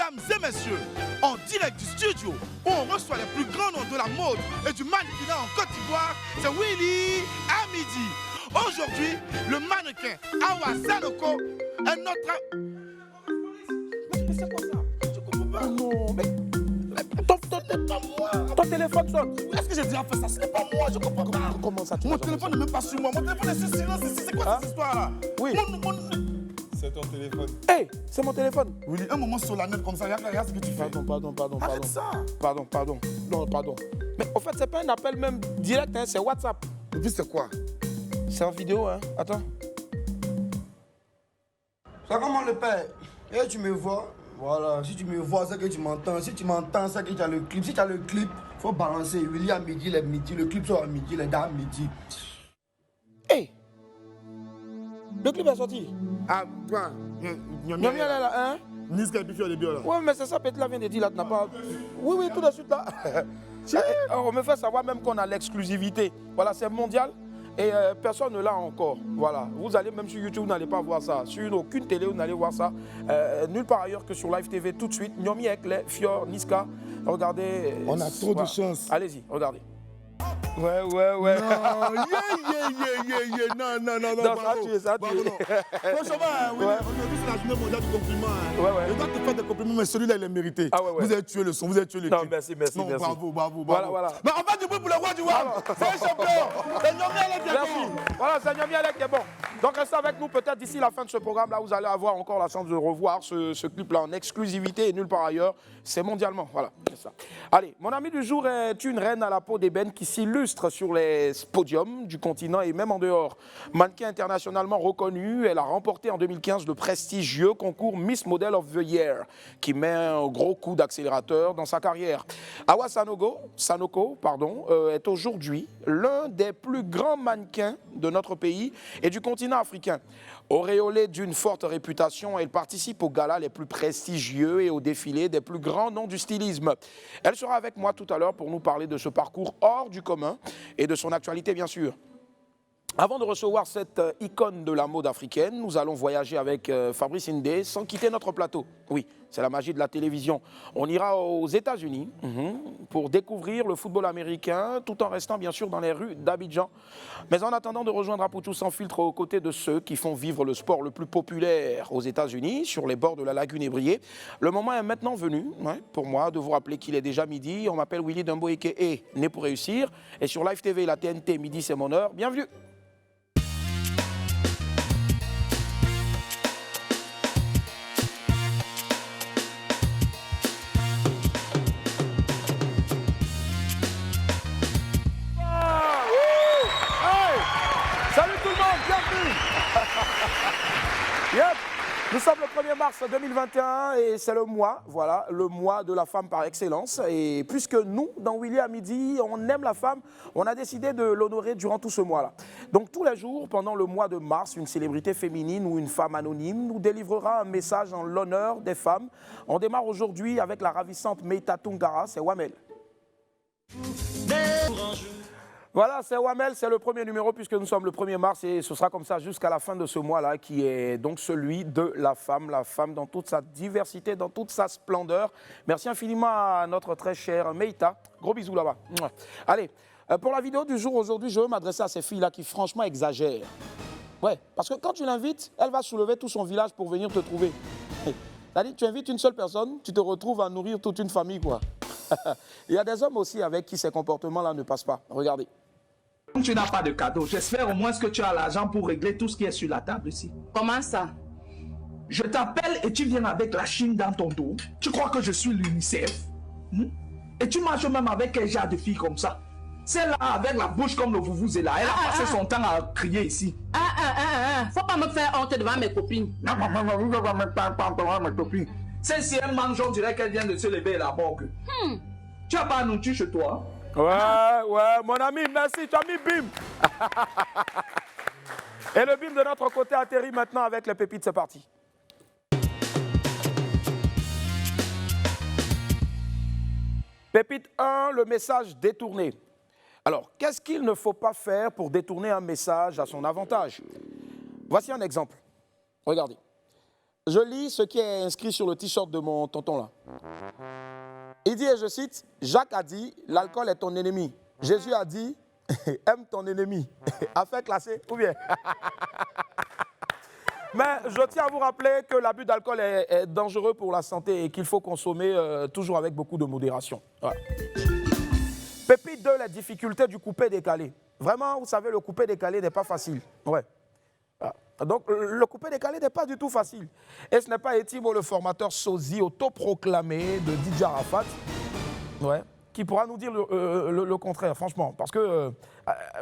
Mesdames et messieurs, en direct du studio, où on reçoit les plus grands noms de la mode et du mannequinat en Côte d'Ivoire, c'est Willy Amidi. Aujourd'hui, le mannequin Awa Sanoko est notre... Mais c'est quoi ça? Je comprends pas. Non, mais ton téléphone sonne. Est-ce que j'ai déjà fait ça? Ce n'est pas moi, je comprends pas. Comment ça, Mon téléphone n'est même pas sur moi. Mon téléphone est sur silence ici. C'est quoi cette histoire-là? Oui. C'est ton téléphone. Hey, c'est mon téléphone. Willy, un moment solennel comme ça, regarde ce que tu fais. Pardon. Arrête ça. Pardon. Non, pardon. Mais en fait, c'est pas un appel même direct, hein, c'est WhatsApp. Et puis c'est quoi? C'est en vidéo, hein. Attends. Ça comment le père? Et tu me vois? Voilà, si tu me vois, c'est que tu m'entends. Si tu m'entends, c'est que tu as le clip. Si tu as le clip, il faut balancer. Willy à midi, les midi. Le clip sort à midi, les gars à midi. Hey, le clip est sorti. Ah, quoi? Nyami, elle est là, hein? Niska et puis au début là. Ouais, mais c'est ça, peut-être là vient de dire, là, tu n'as pas... Oui, tout de suite, là. On me fait savoir même qu'on a l'exclusivité. Voilà, c'est mondial. Et personne ne l'a encore. Voilà. Vous allez même sur YouTube, vous n'allez pas voir ça. Sur aucune télé, vous n'allez voir ça. Nulle part ailleurs que sur Live TV tout de suite. Nyomi Ekle, Fior, Niska. Regardez. On a trop de chance. Allez-y, regardez. Ouais. Non, non, bravo. Ça a tué. Franchement, oui, aujourd'hui c'est la journée mondiale du compliment. Ouais. Je dois te faire des compliments, mais celui-là il est mérité. Ah ouais. Vous avez tué le son, vous avez tué le Non, clip. merci. Non, bravo. Voilà. Mais on va du bruit pour le roi du roi. C'est un champion. C'est Nyomi Alek qui est Merci. bon. Voilà, c'est Nyomi Alek qui est bon. Donc restez avec nous peut-être d'ici la fin de ce programme. Là, vous allez avoir encore la chance de revoir ce clip-là en exclusivité et nulle part ailleurs. C'est mondialement. Voilà, c'est ça. Allez, mon ami du jour est une reine à la peau d'ébène qui s'illustre sur les podiums du continent et même en dehors. Mannequin internationalement reconnue, elle a remporté en 2015 le prestigieux concours Miss Model of the Year qui met un gros coup d'accélérateur dans sa carrière. Awa Sanoko, est aujourd'hui l'un des plus grands mannequins de notre pays et du continent africain. Auréolée d'une forte réputation, elle participe aux galas les plus prestigieux et aux défilés des plus grands noms du stylisme. Elle sera avec moi tout à l'heure pour nous parler de ce parcours hors du commun et de son actualité bien sûr. Avant de recevoir cette icône de la mode africaine, nous allons voyager avec Fabrice Ndé sans quitter notre plateau. Oui, c'est la magie de la télévision. On ira aux États-Unis pour découvrir le football américain tout en restant bien sûr dans les rues d'Abidjan. Mais en attendant de rejoindre Apoutou sans filtre aux côtés de ceux qui font vivre le sport le plus populaire aux États-Unis, sur les bords de la lagune ébriée, le moment est maintenant venu pour moi de vous rappeler qu'il est déjà midi. On m'appelle Willy Dumbo et né pour réussir. Et sur Live TV, la TNT, midi c'est mon heure. Bienvenue. Nous sommes le 1er mars 2021 et c'est le mois, voilà, le mois de la femme par excellence. Et puisque nous, dans Willy à midi, on aime la femme, on a décidé de l'honorer durant tout ce mois-là. Donc tous les jours, pendant le mois de mars, une célébrité féminine ou une femme anonyme nous délivrera un message en l'honneur des femmes. On démarre aujourd'hui avec la ravissante Meita Tungara, c'est Wamel. Voilà, c'est Wamel, c'est le premier numéro puisque nous sommes le 1er mars et ce sera comme ça jusqu'à la fin de ce mois-là qui est donc celui de la femme dans toute sa diversité, dans toute sa splendeur. Merci infiniment à notre très chère Meita. Gros bisous là-bas. Allez, pour la vidéo du jour aujourd'hui, je veux m'adresser à ces filles-là qui franchement exagèrent. Ouais, parce que quand tu l'invites, elle va soulever tout son village pour venir te trouver. C'est-à-dire, tu invites une seule personne, tu te retrouves à nourrir toute une famille, quoi. Il y a des hommes aussi avec qui ces comportements-là ne passent pas. Regardez. Tu n'as pas de cadeau. J'espère au moins que tu as l'argent pour régler tout ce qui est sur la table ici. Comment ça? Je t'appelle et tu viens avec la Chine dans ton dos. Tu crois que je suis l'UNICEF? Et tu marches même avec un genre de fille comme ça. Celle-là avec la bouche comme le vuvuzela. Elle a passé son temps à crier ici. Faut pas me faire honte devant mes copines. Non, mes copines. Si elle mange, on dirait qu'elle vient de se lever la morgue. Tu as pas nourriture chez toi? Ouais, mon ami, merci, tu as mis bim. Et le bim de notre côté atterrit maintenant avec les pépites, c'est parti. Pépite 1, le message détourné. Alors, qu'est-ce qu'il ne faut pas faire pour détourner un message à son avantage? Voici un exemple. Regardez. Je lis ce qui est inscrit sur le t-shirt de mon tonton là. Il dit, et je cite, Jacques a dit, l'alcool est ton ennemi. Jésus a dit, aime ton ennemi. Affaire classée, ou bien? Mais je tiens à vous rappeler que l'abus d'alcool est dangereux pour la santé et qu'il faut consommer toujours avec beaucoup de modération. Voilà. Pépite 2, les difficultés du coupé-décalé. Vraiment, vous savez, le coupé-décalé n'est pas facile. Ouais. Donc, le coupé-décalé n'est pas du tout facile. Et ce n'est pas Etimo, le formateur sosie autoproclamé de DJ Arafat, ouais, qui pourra nous dire le contraire, franchement. Parce que,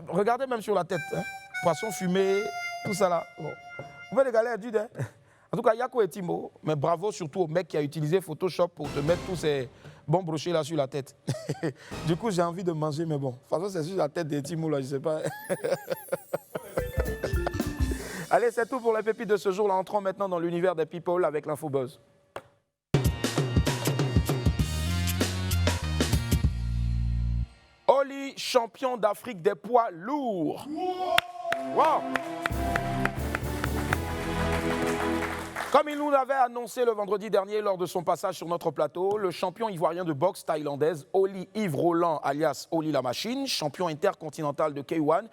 regardez même sur la tête, hein, poisson fumé, tout ça là. Bon. Coupé-décalé est dur, hein. En tout cas, Yako Etimo, mais bravo surtout au mec qui a utilisé Photoshop pour te mettre tous ces bons brochets là sur la tête. Du coup, j'ai envie de manger, mais bon. De toute façon, c'est sur la tête d'Etimo là, je sais pas. Allez, c'est tout pour les pépites de ce jour. Là, entrons maintenant dans l'univers des people avec l'Infobuzz. Oli, champion d'Afrique des poids lourds. Wow. Comme il nous l'avait annoncé le vendredi dernier lors de son passage sur notre plateau, le champion ivoirien de boxe thaïlandaise, Oli Yves Roland, alias Oli la Machine, champion intercontinental de K1,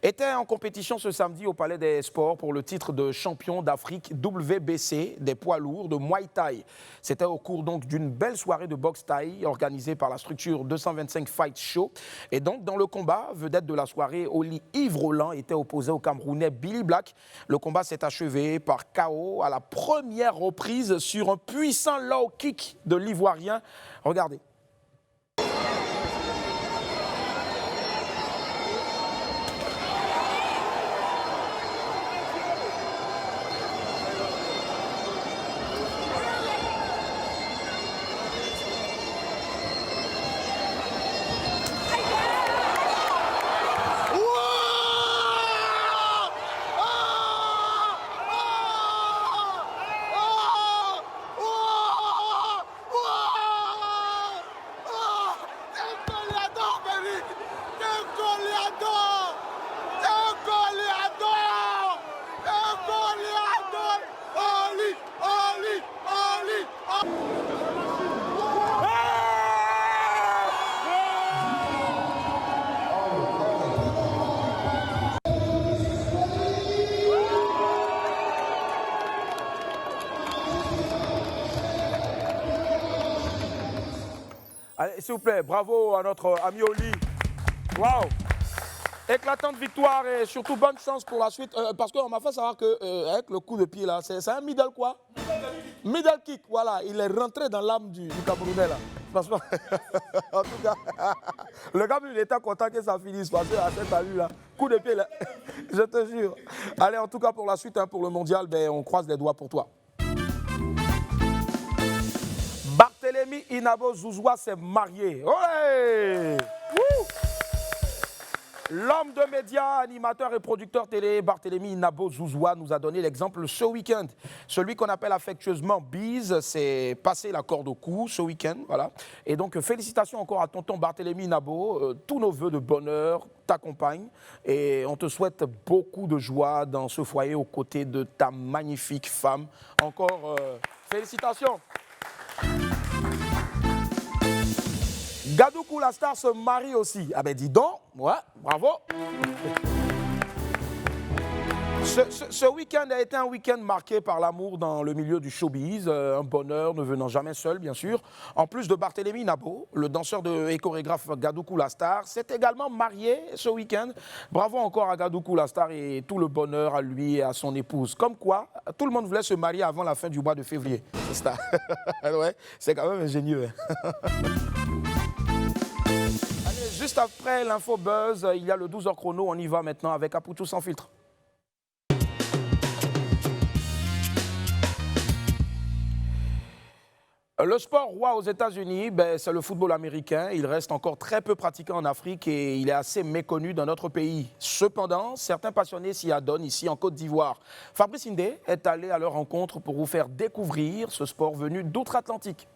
était en compétition ce samedi au Palais des Sports pour le titre de champion d'Afrique WBC des poids lourds de Muay Thai. C'était au cours donc d'une belle soirée de boxe thaï organisée par la structure 225 Fight Show. Et donc dans le combat, vedette de la soirée, Oli Yves Roland était opposé au Camerounais Billy Black. Le combat s'est achevé par KO à la première reprise sur un puissant low kick de l'Ivoirien. Regardez. Allez, s'il vous plaît, bravo à notre ami Oli. Waouh! Éclatante victoire et surtout bonne chance pour la suite. Parce qu'on m'a fait savoir qu'avec le coup de pied là, c'est un middle quoi? Middle kick, voilà. Il est rentré dans l'âme du Camerounais là. Franchement, en tout cas, le gars il était content que ça finisse parce que à cette allure là, coup de pied là, je te jure. Allez, en tout cas pour la suite, hein, pour le mondial, ben, on croise les doigts pour toi. Barthélémy Inabo Zouzoua s'est marié. Olé! L'homme de médias, animateur et producteur télé, Barthélémy Inabo Zouzoua, nous a donné l'exemple ce week-end. Celui qu'on appelle affectueusement Bise s'est passé la corde au cou ce week-end. Voilà. Et donc, félicitations encore à tonton Barthélémy Inabo. Tous nos voeux de bonheur t'accompagnent et on te souhaite beaucoup de joie dans ce foyer aux côtés de ta magnifique femme. Encore félicitations. Gadoukou la star se marie aussi. Ah ben dis donc, ouais, bravo. Ce week-end a été un week-end marqué par l'amour dans le milieu du showbiz, un bonheur ne venant jamais seul, bien sûr. En plus de Barthélémy Inabo, le danseur et chorégraphe Gadoukou la star s'est également marié ce week-end. Bravo encore à Gadoukou la star et tout le bonheur à lui et à son épouse. Comme quoi, tout le monde voulait se marier avant la fin du mois de février. C'est ça. Ouais, c'est quand même ingénieux. Juste après l'info buzz, il y a le 12h chrono. On y va maintenant avec Apoutou sans filtre. Le sport roi aux États-Unis, ben, c'est le football américain. Il reste encore très peu pratiqué en Afrique et il est assez méconnu dans notre pays. Cependant, certains passionnés s'y adonnent ici en Côte d'Ivoire. Fabrice Indé est allé à leur rencontre pour vous faire découvrir ce sport venu d'outre-Atlantique.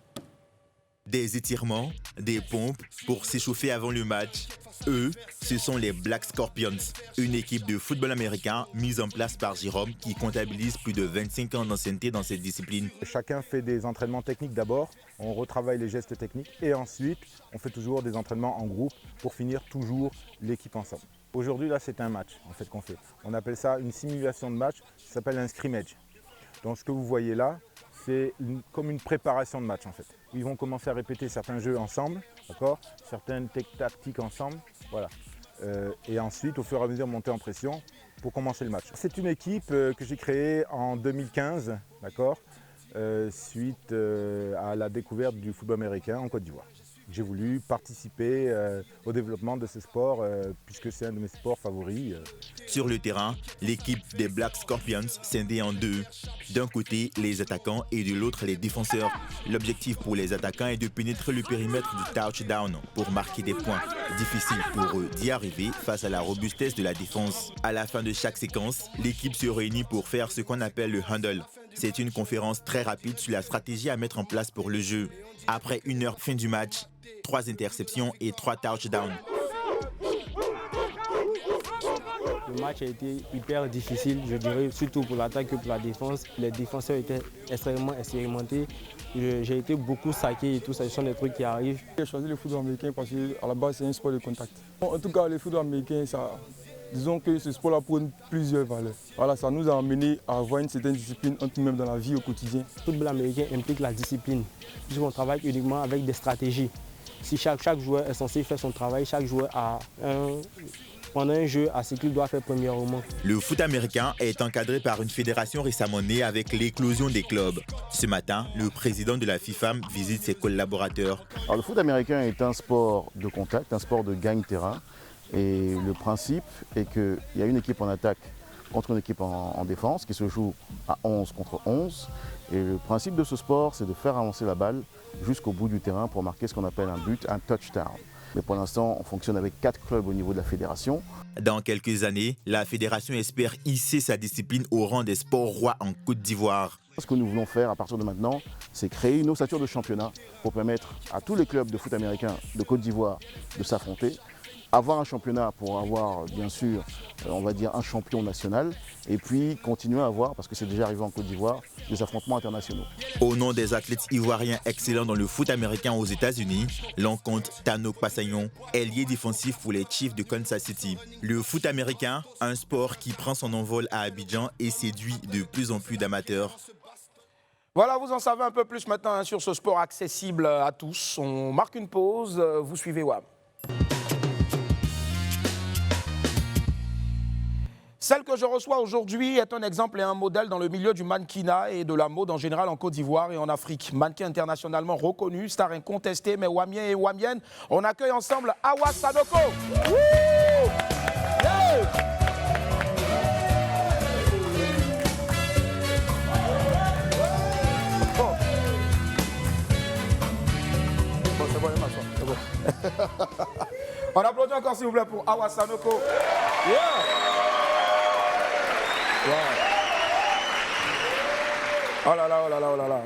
Des étirements, des pompes pour s'échauffer avant le match. Eux, ce sont les Black Scorpions, une équipe de football américain mise en place par Jérôme qui comptabilise plus de 25 ans d'ancienneté dans cette discipline. Chacun fait des entraînements techniques d'abord, on retravaille les gestes techniques et ensuite on fait toujours des entraînements en groupe pour finir toujours l'équipe ensemble. Aujourd'hui là c'est un match en fait qu'on fait. On appelle ça une simulation de match, ça s'appelle un scrimmage. Donc ce que vous voyez là, c'est comme une préparation de match en fait. Ils vont commencer à répéter certains jeux ensemble, d'accord, certaines tactiques ensemble, voilà. Et ensuite, au fur et à mesure, monter en pression pour commencer le match. C'est une équipe que j'ai créée en 2015, d'accord, suite à la découverte du football américain en Côte d'Ivoire. J'ai voulu participer au développement de ce sport puisque c'est un de mes sports favoris. Sur le terrain, l'équipe des Black Scorpions scindée en deux. D'un côté, les attaquants et de l'autre, les défenseurs. L'objectif pour les attaquants est de pénétrer le périmètre du touchdown pour marquer des points. Difficile pour eux d'y arriver face à la robustesse de la défense. À la fin de chaque séquence, l'équipe se réunit pour faire ce qu'on appelle le huddle. C'est une conférence très rapide sur la stratégie à mettre en place pour le jeu. Après 1 heure fin du match, 3 interceptions et 3 touchdowns. Le match a été hyper difficile, je dirais, surtout pour l'attaque que pour la défense. Les défenseurs étaient extrêmement expérimentés. J'ai été beaucoup saqué et tout ça, ce sont des trucs qui arrivent. J'ai choisi le football américain parce qu'à la base, c'est un sport de contact. En tout cas, le football américain, disons que ce sport-là prône plusieurs valeurs. Voilà, ça nous a amené à avoir une certaine discipline, même dans la vie au quotidien. Le football américain implique la discipline, puisqu'on travaille uniquement avec des stratégies. Si chaque joueur est censé faire son travail, chaque joueur a pendant un jeu à ce qu'il doit faire premièrement. Le foot américain est encadré par une fédération récemment née avec l'éclosion des clubs. Ce matin, le président de la FIFA visite ses collaborateurs. Alors, le foot américain est un sport de contact, un sport de gagne-terrain. Et le principe est qu'il y a une équipe en attaque contre une équipe en défense qui se joue à 11 contre 11. Et le principe de ce sport, c'est de faire avancer la balle jusqu'au bout du terrain pour marquer ce qu'on appelle un but, un touchdown. Mais pour l'instant, on fonctionne avec 4 clubs au niveau de la fédération. Dans quelques années, la fédération espère hisser sa discipline au rang des sports rois en Côte d'Ivoire. Ce que nous voulons faire à partir de maintenant, c'est créer une ossature de championnat pour permettre à tous les clubs de foot américain de Côte d'Ivoire de s'affronter. Avoir un championnat pour avoir, bien sûr, on va dire un champion national, et puis continuer à avoir, parce que c'est déjà arrivé en Côte d'Ivoire, des affrontements internationaux. Au nom des athlètes ivoiriens excellents dans le foot américain aux États-Unis, l'on compte Tano Passagnon, ailier défensif pour les Chiefs de Kansas City. Le foot américain, un sport qui prend son envol à Abidjan et séduit de plus en plus d'amateurs. Voilà, vous en savez un peu plus maintenant sur ce sport accessible à tous. On marque une pause, vous suivez WAM. Celle que je reçois aujourd'hui est un exemple et un modèle dans le milieu du mannequinat et de la mode en général en Côte d'Ivoire et en Afrique. Mannequin internationalement reconnu, star incontesté, mais Wamien et Wamienne, on accueille ensemble Awa Sanoko. Bon, c'est bon, c'est bon. On applaudit encore s'il vous plaît pour Awa Sanoko. Yeah. Wow. Oh là là, oh là là, oh là là.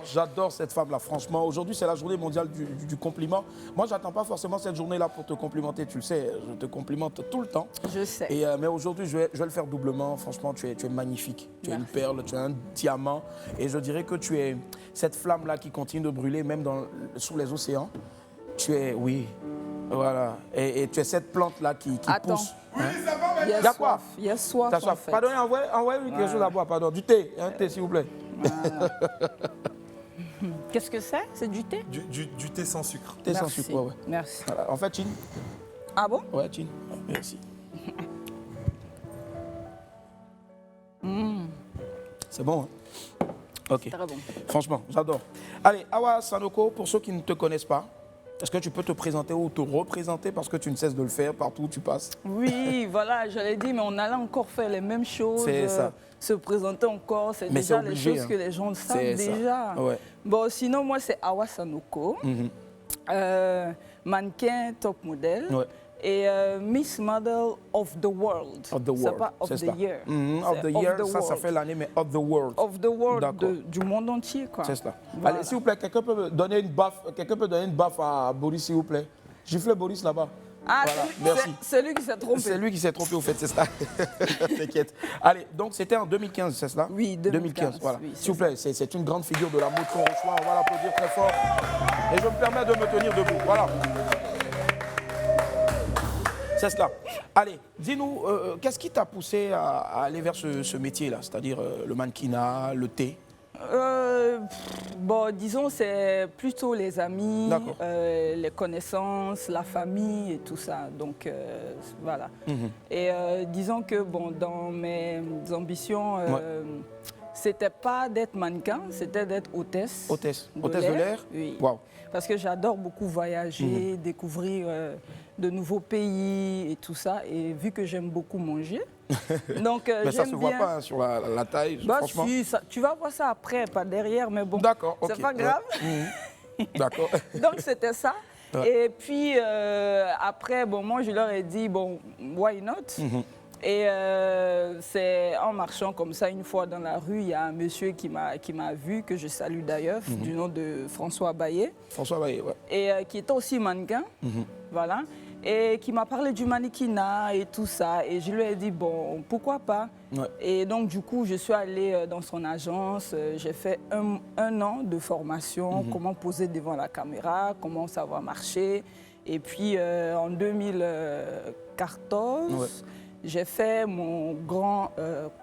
J'adore cette femme-là, franchement. Aujourd'hui, c'est la journée mondiale du compliment. Moi, j'attends pas forcément cette journée-là pour te complimenter. Tu le sais, je te complimente tout le temps. Je sais. Mais aujourd'hui, je vais le faire doublement. Franchement, tu es magnifique. Tu es une perle, tu es un diamant. Et je dirais que tu es cette flamme-là qui continue de brûler, même sous les océans. Tu es, oui, voilà. Et tu es cette plante-là qui pousse. Hein? Il y a quoi? Il y a soif. En fait. Pardon, envoyez quelque chose à boire, pardon. Du thé, un thé s'il vous plaît. Qu'est-ce que c'est? C'est du thé? Du thé sans sucre. Thé sans sucre, ouais. Merci. Voilà. En fait, Chin. Ah bon? Ouais, Chin. Merci. C'est bon, hein? Ok. Très bon. Franchement, j'adore. Allez, Awa Sanoko, pour ceux qui ne te connaissent pas, est-ce que tu peux te présenter ou te représenter parce que tu ne cesses de le faire partout où tu passes? Oui, voilà, j'allais dire, mais on allait encore faire les mêmes choses. C'est ça. Se présenter encore, c'est déjà obligé, les choses que les gens savent déjà. Ouais. Bon, sinon, moi, c'est Awa Sanoko, mannequin top modèle. Ouais. Et Miss Model of the World. Of the world. C'est pas of the year. Of the year, ça fait l'année, mais of the world. Of the world, du monde entier, quoi. C'est cela. Voilà. Allez, s'il vous plaît, quelqu'un peut donner une baffe à Boris, s'il vous plaît. Gifle Boris là-bas. Ah, voilà, merci. C'est lui qui s'est trompé. C'est lui qui s'est trompé, au fait, c'est ça. T'inquiète. Allez, donc c'était en 2015, c'est cela? Oui, 2015. Voilà. Oui, s'il vous plaît, c'est une grande figure de la mode qu'on reçoit. On va l'applaudir très fort. Et je me permets de me tenir debout. Voilà. C'est cela. Allez, dis-nous, qu'est-ce qui t'a poussé à aller vers ce métier-là, c'est-à-dire le mannequinat, le thé? Bon, disons, c'est plutôt les amis, les connaissances, la famille et tout ça. Donc, voilà. Et disons que, bon, dans mes ambitions, c'était pas d'être mannequin, c'était d'être hôtesse. Hôtesse de l'air? Oui. Wow. Parce que j'adore beaucoup voyager, découvrir de nouveaux pays et tout ça. Et vu que j'aime beaucoup manger, donc mais ça ne se voit pas hein, sur la taille, franchement. Si, tu vas voir ça après, pas derrière, mais bon, c'est pas grave. D'accord. Donc c'était ça. Et puis après, bon, moi je leur ai dit, bon, why not? Et c'est en marchant comme ça, une fois dans la rue, il y a un monsieur qui m'a vu, que je salue d'ailleurs, du nom de François Baillet. François Baillet, ouais. Et qui était aussi mannequin, voilà. Et qui m'a parlé du mannequinat et tout ça. Et je lui ai dit, bon, pourquoi pas? Et donc, du coup, je suis allée dans son agence. J'ai fait un an de formation, comment poser devant la caméra, comment savoir marcher. Et puis, en 2014... j'ai fait mon grand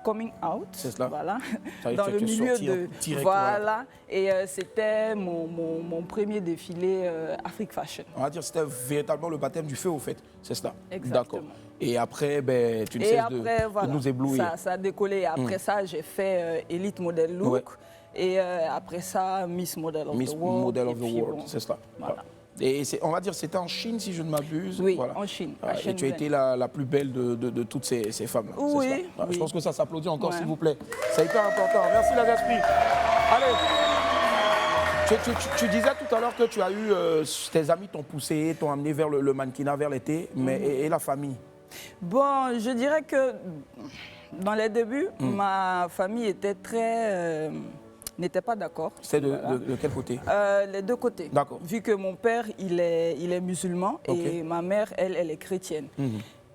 coming out, voilà, dans le milieu de... Voilà, et c'était mon premier défilé Afrique Fashion. On va dire que c'était véritablement le baptême du feu, au fait, c'est cela. Exactement. Et après, ben, tu ne cesses de nous éblouir. Ça a décollé. Et après ça, j'ai fait Elite Model Look. Et après ça, Miss Model of the World. Model of the World, bon, c'est cela. Voilà. Et on va dire que c'était en Chine, si je ne m'abuse. Oui, voilà. en Chine. Et tu as été la plus belle de toutes ces femmes-là. Oui, voilà. Je pense que ça s'applaudit encore, s'il vous plaît. C'est hyper important. Merci, la Gaspille. Allez. Tu disais tout à l'heure que tu as eu, tes amis t'ont poussé, t'ont amené vers le mannequinat, vers l'été, mais et la famille? Bon, je dirais que dans les débuts, ma famille était très... n'était pas d'accord. C'est de quel côté? Les deux côtés. D'accord. Vu que mon père, il est musulman et ma mère, elle est chrétienne.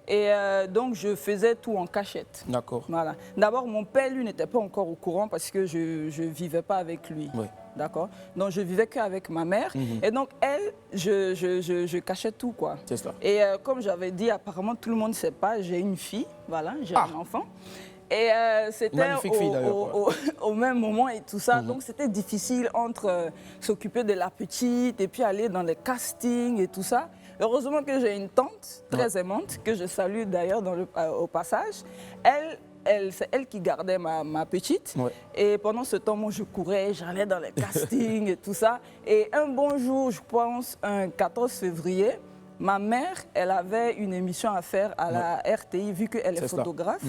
Et donc, je faisais tout en cachette. D'accord. Voilà. D'abord, mon père, lui, n'était pas encore au courant parce que je ne vivais pas avec lui. Oui. D'accord. Donc, je vivais qu'avec ma mère. Et donc, elle, je cachais tout, quoi. C'est ça. Et comme j'avais dit, apparemment, tout le monde ne sait pas, j'ai une fille, voilà, j'ai un enfant. Et c'était au même moment et tout ça. Donc, c'était difficile entre s'occuper de la petite et puis aller dans les castings et tout ça. Heureusement que j'ai une tante très aimante, que je salue d'ailleurs au passage. C'est elle qui gardait ma petite. Et pendant ce temps, moi, je courais, j'allais dans les castings et tout ça. Et un bon jour, je pense, un 14 février, ma mère, elle avait une émission à faire à la RTI, vu qu'elle est photographe.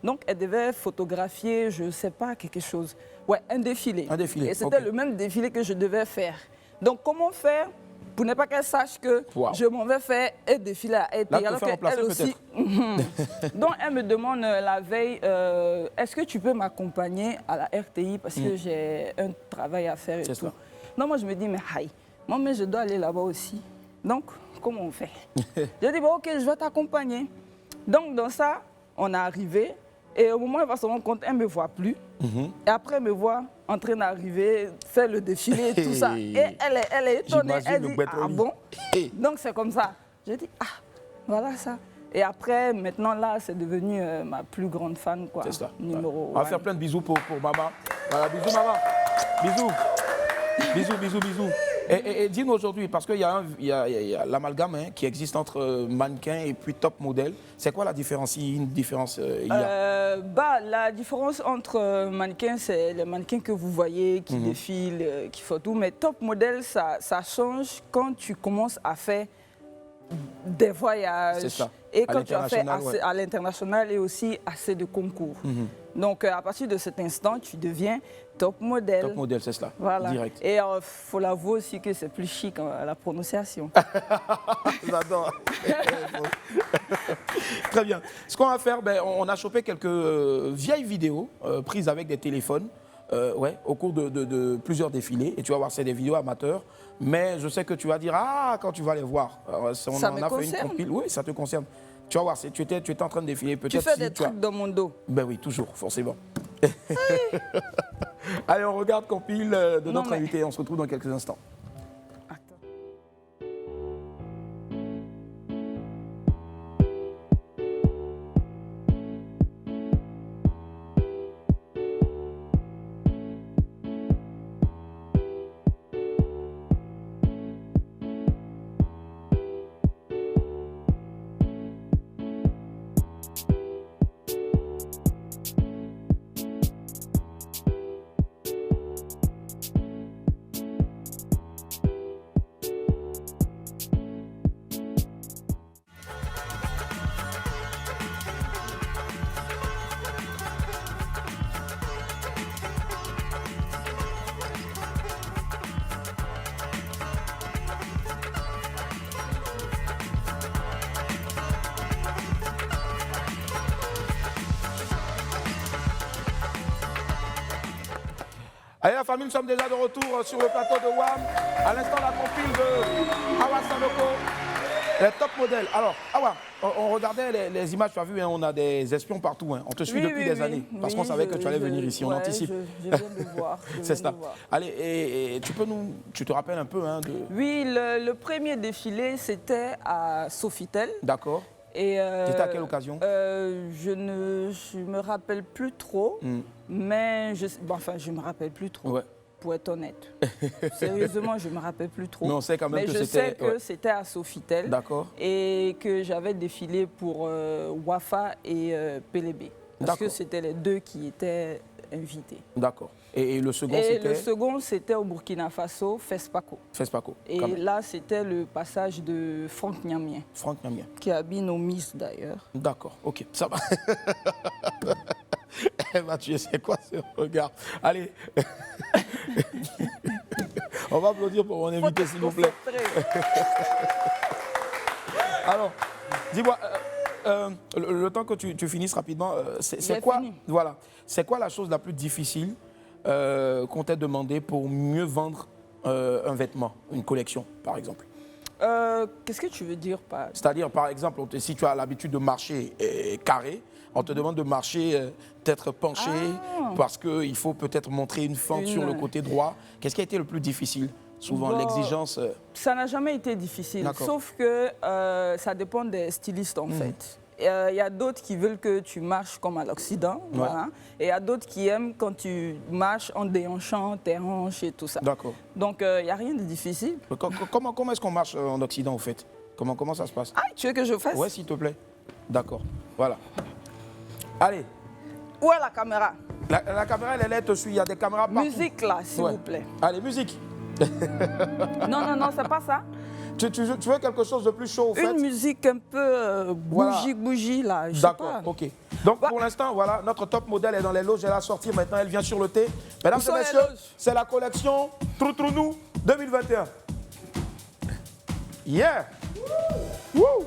Donc, elle devait photographier, je ne sais pas, quelque chose. Ouais, un défilé. Un défilé. Et c'était le même défilé que je devais faire. Donc, comment faire pour ne pas qu'elle sache que je m'en vais faire un défilé à RTI? Là, alors qu'elle aussi. Donc, elle me demande la veille, est-ce que tu peux m'accompagner à la RTI parce que j'ai un travail à faire et tout. Ça. Non, moi, je me dis, mais aïe, moi, mais je dois aller là-bas aussi. Donc, comment on fait? J'ai dit, bon, ok, je vais t'accompagner. Donc, dans ça, on est arrivé. Et au moment où elle va se rendre compte, elle ne me voit plus. Et après, elle me voit en train d'arriver, faire le défilé et tout ça. Et elle est étonnée. Elle dit, ah bon? Donc, c'est comme ça. J'ai dit, ah, voilà ça. Et après, maintenant, là, c'est devenu ma plus grande fan, quoi. C'est ça. Numéro on va faire plein de bisous pour maman. Voilà, bisous, maman. Bisous. Bisous, bisous, bisous. Et dis-nous aujourd'hui, parce qu'il y a l'amalgame qui existe entre mannequin et puis top modèle. C'est quoi la différence? Il y a une différence la différence entre mannequin, c'est les mannequins que vous voyez qui défilent, qui font tout. Mais top modèle, ça change quand tu commences à faire des voyages. C'est ça. Et À quand tu as fait l'international, assez, à l'international et aussi assez de concours. Donc, à partir de cet instant, tu deviens top modèle. Top modèle, c'est cela. Voilà. Direct. Et il faut l'avouer aussi que c'est plus chic la prononciation. J'adore. Très bien. Ce qu'on va faire, ben, on a chopé quelques vieilles vidéos prises avec des téléphones au cours de plusieurs défilés. Et tu vas voir, c'est des vidéos amateurs. Mais je sais que tu vas dire, ah, quand tu vas les voir. Alors, Ça on me a fait concerne. une compile. Oui, ça te concerne. Tu vas voir, tu étais en train de défiler. Tu fais des trucs dans mon dos. Ben oui, toujours, forcément. Allez, on regarde compile de notre invité. On se retrouve dans quelques instants. Allez la famille, nous sommes déjà de retour sur le plateau de WAM. À l'instant, la compile de Awa Sanoko, les top modèles. Alors, Awa, on regardait les images, tu as vu, hein, on a des espions partout. Hein. On te suit depuis des années, parce qu'on savait que tu allais venir ici, on anticipe. Je viens de voir. C'est ça. Allez, et tu te rappelles un peu de... Oui, le premier défilé, c'était à Sofitel. D'accord. Et c'était à quelle occasion? Je me rappelle plus trop, mais je me rappelle plus trop, pour être honnête. Sérieusement, je me rappelle plus trop. Mais on sait quand même que c'était... c'était... je sais que c'était à Sofitel. D'accord. Et que j'avais défilé pour Wafa et Pelebe. Parce que c'était les deux qui étaient invités. D'accord. Et le second, c'était... Le second, c'était au Burkina Faso, Fespaco. Fespaco. Et là, c'était le passage de Franck Niamien. Franck Niamien. Qui habille nos Miss, d'ailleurs. D'accord, ok, ça va. Mathieu, c'est quoi ce regard? Allez. On va applaudir pour mon invité, s'il vous plaît. Alors, dis-moi, le temps que tu finisses rapidement, c'est quoi, voilà, c'est quoi la chose la plus difficile qu'on t'ait demandé pour mieux vendre un vêtement, une collection, par exemple? Qu'est-ce que tu veux dire par... C'est-à-dire, par exemple, si tu as l'habitude de marcher carré, on te demande de marcher, d'être penché, parce qu'il faut peut-être montrer une fente sur le côté droit. Qu'est-ce qui a été le plus difficile? Souvent, l'exigence... Ça n'a jamais été difficile, sauf que ça dépend des stylistes, en fait. Il y a d'autres qui veulent que tu marches comme à l'Occident, voilà. Et il y a d'autres qui aiment quand tu marches en déhanchant tes hanches et tout ça. D'accord. Donc, il n'y a rien de difficile. Comment est-ce qu'on marche en Occident, au fait? Comment ça se passe? Ah, tu veux que je fasse? Oui, s'il te plaît. D'accord, voilà. Allez. Où est la caméra? La caméra, elle est là, te suit. Il y a des caméras partout. Musique, là, s'il vous plaît. Allez, musique. Non, c'est pas ça. Tu veux quelque chose de plus chaud, au fait? Une musique un peu bougie, là. D'accord, ok. Donc, pour l'instant, voilà, notre top modèle est dans les loges. Elle a sorti maintenant, elle vient sur le thé. Mesdames et messieurs, c'est la collection Troutrounou 2021. Yeah! Woo!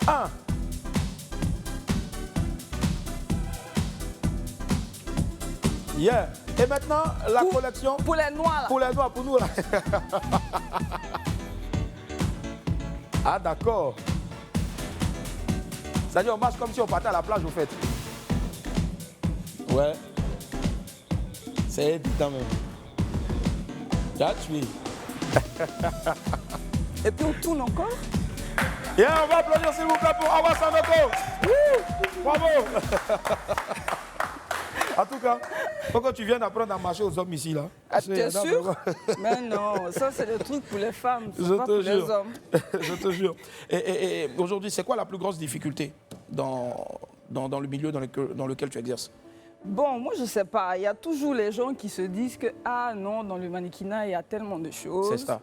1. Yeah. Et maintenant, la collection... Pour les noirs, là. Pour les noirs, pour nous, là. Ah, d'accord. C'est-à-dire, on marche comme si on partait à la plage, au fait. Ouais. C'est évident, même. Tu as tué. Et puis, on tourne encore. Yeah, on va applaudir, s'il vous plaît, pour Awa Sanoko. Bravo. En tout cas, pourquoi tu viens d'apprendre à marcher aux hommes ici, là? Ah, t'es sûr? Mais non, ça c'est le truc pour les femmes, c'est pas pour les hommes. Je te jure. Et aujourd'hui, c'est quoi la plus grosse difficulté dans le milieu dans lequel tu exerces? Bon, moi je sais pas. Il y a toujours les gens qui se disent que, ah non, dans le mannequinat, il y a tellement de choses. C'est ça.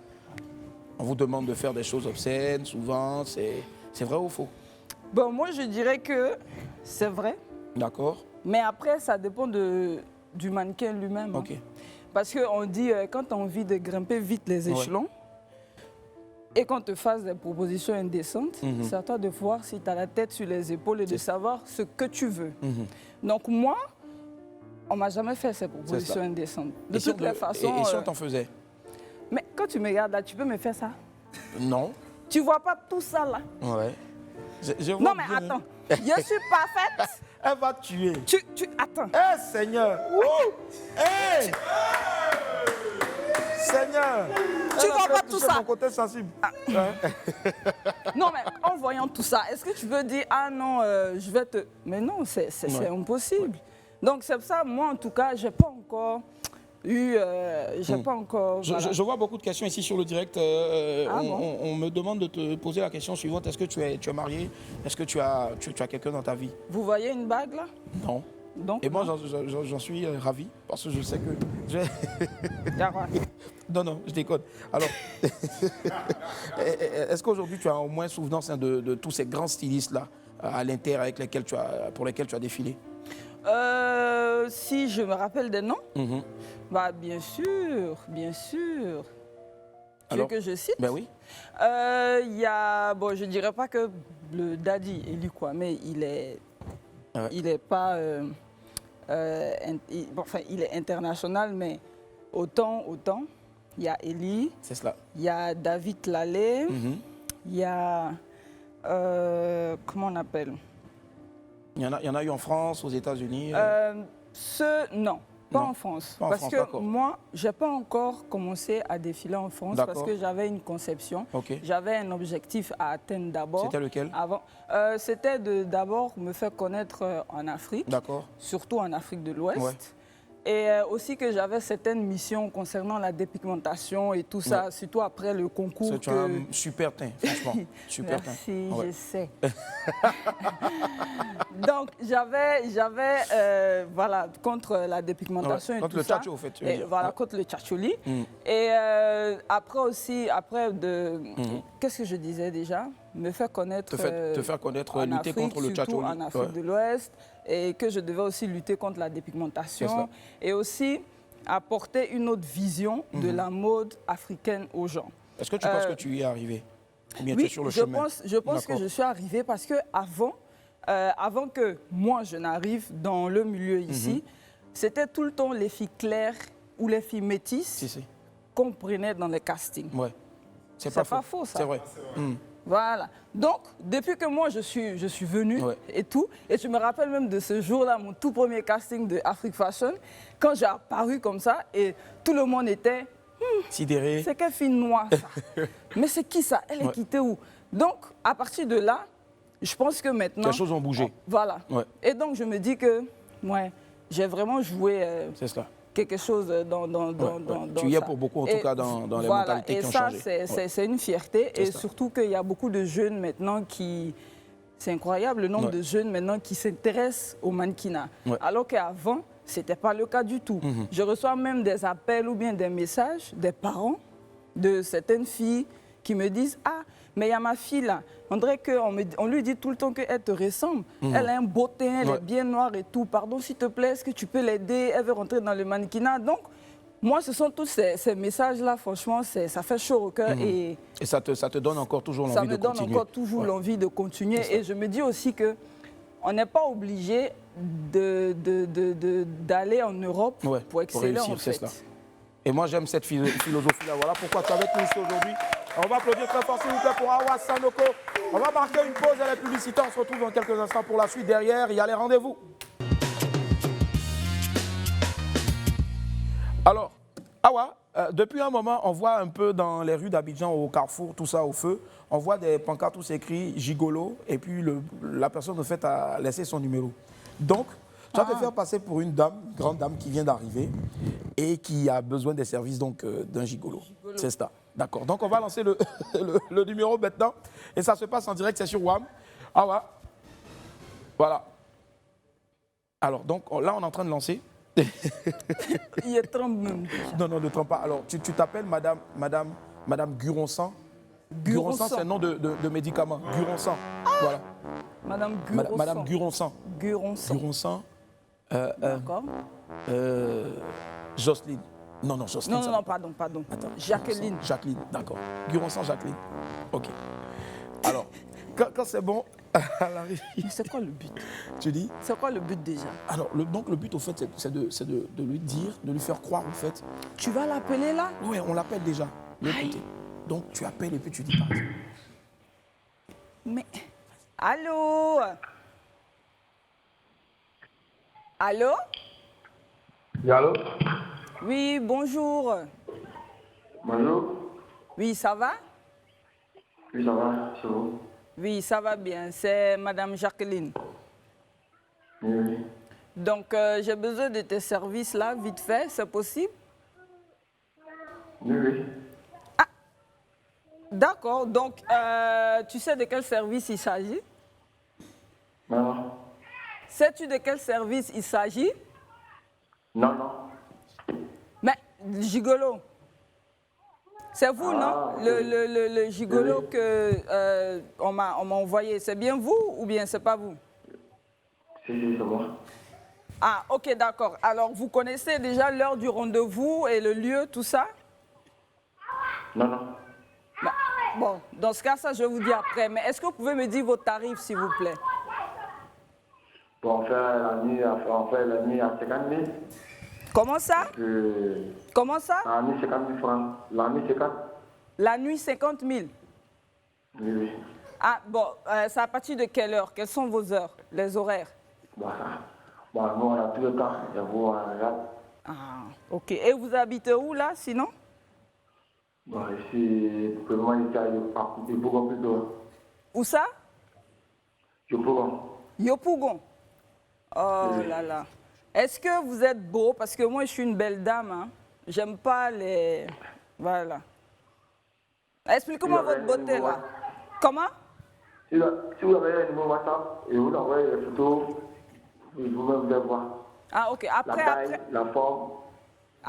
On vous demande de faire des choses obscènes, souvent, c'est vrai ou faux? Bon, moi, je dirais que c'est vrai. D'accord. Mais après, ça dépend du mannequin lui-même. Ok. Parce qu'on dit, quand tu as envie de grimper vite les échelons, et qu'on te fasse des propositions indécentes, c'est à toi de voir si tu as la tête sur les épaules et de savoir ce que tu veux. Donc moi, on ne m'a jamais fait ces propositions indécentes. De toutes les façons... Et si on t'en faisait? Mais quand tu me regardes là, tu peux me faire ça? Non. Tu vois pas tout ça là? Ouais. Je vois non mais bien. attends, je suis parfaite. Elle va tuer. Attends. Eh Seigneur. Hey. Seigneur. Tu vois pas tout ça? Mon côté sensible. Non mais en voyant tout ça, est-ce que tu veux dire ah non, je vais te... Mais non, c'est impossible. Ouais. Donc c'est pour ça, moi en tout cas, j'ai pas encore eu... pas encore... Voilà. Je vois beaucoup de questions ici sur le direct. On me demande de te poser la question suivante. Est-ce que tu es marié? Est-ce que tu as quelqu'un dans ta vie? Vous voyez une bague là? Non. Donc, et moi, j'en suis ravi parce que je sais que... Non, je déconne. Alors, est-ce qu'aujourd'hui, tu as au moins souvenance de tous ces grands stylistes-là à l'Inter pour lesquels tu as défilé? Si je me rappelle des noms, bah, bien sûr. Tu veux que je cite? Ben oui. Y a, bon, je ne dirais pas que le Daddy est lui, quoi, mais il est pas... il est international, mais autant, il y a Eli, c'est cela. Il y a David Lallet, il y a, comment on appelle? Il y en a eu en France, aux États-Unis. Non, pas en France. Parce que moi, je n'ai pas encore commencé à défiler en France parce que j'avais une conception. J'avais un objectif à atteindre d'abord. C'était lequel? C'était d'abord me faire connaître en Afrique, surtout en Afrique de l'Ouest. Ouais. Et aussi que j'avais certaines missions concernant la dépigmentation et tout ça, surtout après le concours. Tu as un super teint, franchement. Super Merci, je sais. Donc, j'avais voilà, contre la dépigmentation et contre tout ça. Contre le tchatcho, au fait, tu veux dire. Voilà, contre le tchatchouli. Et après aussi, qu'est-ce que je disais déjà? Me faire connaître... Te faire connaître, lutter contre le tchatchouli. En Afrique de l'Ouest. Et que je devais aussi lutter contre la dépigmentation. Et aussi apporter une autre vision de la mode africaine aux gens. Est-ce que tu penses que tu y es arrivé? Ou bien tu es sur le chemin? Je pense que je suis arrivée parce qu'avant que moi je n'arrive dans le milieu ici, c'était tout le temps les filles claires ou les filles métisses qu'on prenait dans les castings. Ouais. C'est pas faux, ça. C'est vrai. Voilà. Donc, depuis que moi, je suis venue et tout, et je me rappelle même de ce jour-là, mon tout premier casting de Afrique Fashion, quand j'ai apparu comme ça, et tout le monde était... sidéré. C'est quelle fille noire, ça? Mais c'est qui ça? Elle est quittée où? Donc, à partir de là, je pense que maintenant... Les choses ont bougé. Voilà. Et donc, je me dis que, j'ai vraiment joué... c'est cela. Quelque chose dans tu y es pour beaucoup, en tout cas, dans les mentalités qui ont changé. Et ça, c'est une fierté. Et surtout qu'il y a beaucoup de jeunes maintenant qui... C'est incroyable le nombre de jeunes maintenant qui s'intéressent au mannequinat. Alors qu'avant, ce n'était pas le cas du tout. Je reçois même des appels ou bien des messages des parents de certaines filles qui me disent « Ah, mais il y a ma fille là, on dirait qu'on lui dit tout le temps qu'elle te ressemble. Elle a un beau teint, elle est bien noire et tout. Pardon, s'il te plaît, est-ce que tu peux l'aider? Elle veut rentrer dans le mannequinat. » Donc, moi, ce sont tous ces messages-là, franchement, ça fait chaud au cœur. Et ça te donne encore toujours l'envie de continuer. Ça me donne encore toujours l'envie de continuer. Et je me dis aussi qu'on n'est pas obligé d'aller en Europe pour exceller, en fait. Cela. Et moi, j'aime cette philosophie-là. Voilà pourquoi tu es avec nous ici aujourd'hui. On va applaudir très fort, s'il vous plaît, pour Hawa Sanoko. On va marquer une pause à la publicité. On se retrouve dans quelques instants pour la suite. Derrière, il y a les rendez-vous. Alors, Hawa, depuis un moment, on voit un peu dans les rues d'Abidjan, au Carrefour, tout ça au feu, on voit des pancartes où c'est écrit gigolo, et puis la personne, en fait, a laissé son numéro. Donc, tu vas te faire passer pour une grande dame qui vient d'arriver et qui a besoin des services d'un gigolo. C'est ça. D'accord. Donc, on va lancer le numéro maintenant. Et ça se passe en direct, c'est sur WAM. Ah ouais. Voilà. Alors, donc, là, on est en train de lancer. Il est trempe même. Non, ne trempe pas. Alors, tu t'appelles Madame Guronsan Guronsan, c'est un nom de médicament. Guronsan. Voilà. Madame Guronsan. Madame Guronsan. Guronsan. Guronsan. D'accord. Jocelyne. Non, Jocelyne. Non, pardon. Attends, Jacqueline. Jacqueline, d'accord. Guronsan, Jacqueline. Ok. Alors, quand c'est bon, mais c'est quoi le but? Tu dis? C'est quoi le but déjà? Alors, donc le but, au fait, c'est de lui dire, de lui faire croire, en fait. Tu vas l'appeler là? Oui, on l'appelle déjà. L'écouter. Donc, tu appelles et puis tu dis par exemple. Mais... Allô? Allô? Oui, allô? Oui, bonjour. Bonjour. Oui, ça va? Oui, ça va, c'est vous? Oui, ça va bien. C'est Madame Jacqueline. Oui. Donc, j'ai besoin de tes services là, vite fait, c'est possible? Oui. Ah, d'accord. Donc, tu sais de quel service il s'agit? Non. Sais-tu de quel service il s'agit? Non. Mais, gigolo. C'est vous, non? Le gigolo que on m'a envoyé. C'est bien vous ou bien c'est pas vous? C'est moi. Ah, ok, d'accord. Alors, vous connaissez déjà l'heure du rendez-vous et le lieu, tout ça? Non. Bah, bon, dans ce cas, ça, je vais vous dire après. Mais est-ce que vous pouvez me dire vos tarifs, s'il vous plaît? Bon, on fait la nuit à 50 000. Comment ça? Comment ça? La nuit, 50 000 francs. La nuit, 50. La nuit, 50 000? Oui. Ah, bon, c'est à partir de quelle heure? Quelles sont vos heures, les horaires? Nous, on a tout le temps. Et vous, on regarde. Ah, ok. Et vous habitez où, là, sinon? Bon, ici, vraiment, ici, à Yopougon plutôt. Où ça? Yopougon. Yopougon. Oh là là. Est-ce que vous êtes beau? Parce que moi, je suis une belle dame. Hein. J'aime pas les... Voilà. Expliquez-moi votre beauté, là. Comment? Si vous avez un numéro WhatsApp et vous envoyez les photos, vous allez voir. Ah, ok. Après, la taille, la forme.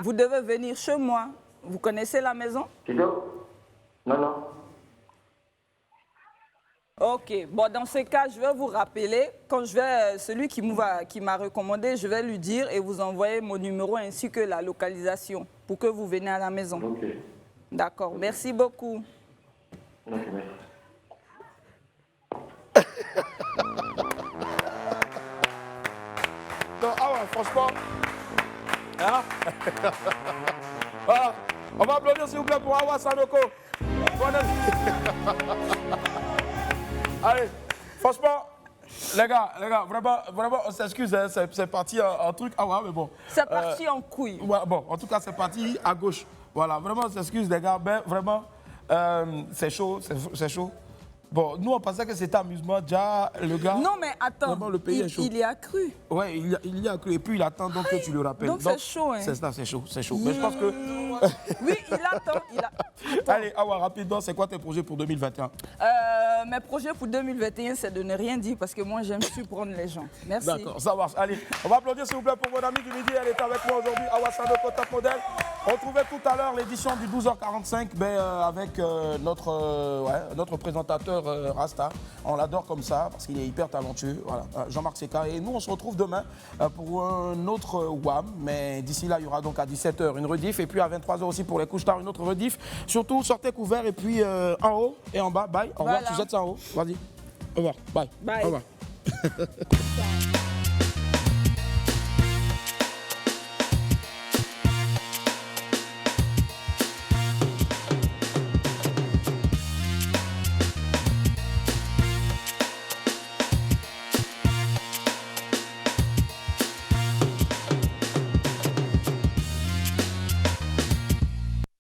Vous devez venir chez moi. Vous connaissez la maison? Non. Ok. Bon, dans ce cas, je vais vous rappeler. Quand je vais, celui qui m'a recommandé, je vais lui dire et vous envoyer mon numéro ainsi que la localisation pour que vous veniez à la maison. Ok. D'accord. Merci beaucoup. Ok, merci. Non, franchement. Hein? Voilà. On va applaudir s'il vous plaît pour Awa Sanoko. Allez, franchement, les gars, vraiment, on s'excuse, hein, c'est parti en truc. Ah ouais, mais bon. C'est parti en couille. Ouais, bon, en tout cas, c'est parti à gauche. Voilà, vraiment, on s'excuse, les gars. Ben, vraiment, c'est chaud. Bon, nous, on pensait que c'était amusement. Déjà, le gars... Non, mais attends, vraiment, le pays est chaud. Il y a cru. Ouais, il y a cru. Et puis, il attend donc que tu le rappelles. Donc, c'est chaud, hein. C'est ça, c'est chaud. Mais je pense que... Oui, il attend. Allez, Awa, rapidement, c'est quoi tes projets pour 2021? Mes projets pour 2021, c'est de ne rien dire parce que moi, j'aime surprendre les gens. Merci. D'accord, ça marche. Allez, on va applaudir s'il vous plaît pour mon ami du midi. Elle est avec moi aujourd'hui, Awa Sanoko, top modèle. On trouvait tout à l'heure l'édition du 12h45 avec notre présentateur Rasta. On l'adore comme ça parce qu'il est hyper talentueux. Voilà, Jean-Marc Seka. Et nous, on se retrouve demain pour un autre WAM. Mais d'ici là, il y aura donc à 17h une rediff. Et puis à 23h aussi pour les couches tard, une autre rediff. Surtout, sortez couverts et puis en haut et en bas. Bye. Au revoir. Tu jettes ça en haut. Vas-y. Au revoir. Bye. Bye. Au revoir.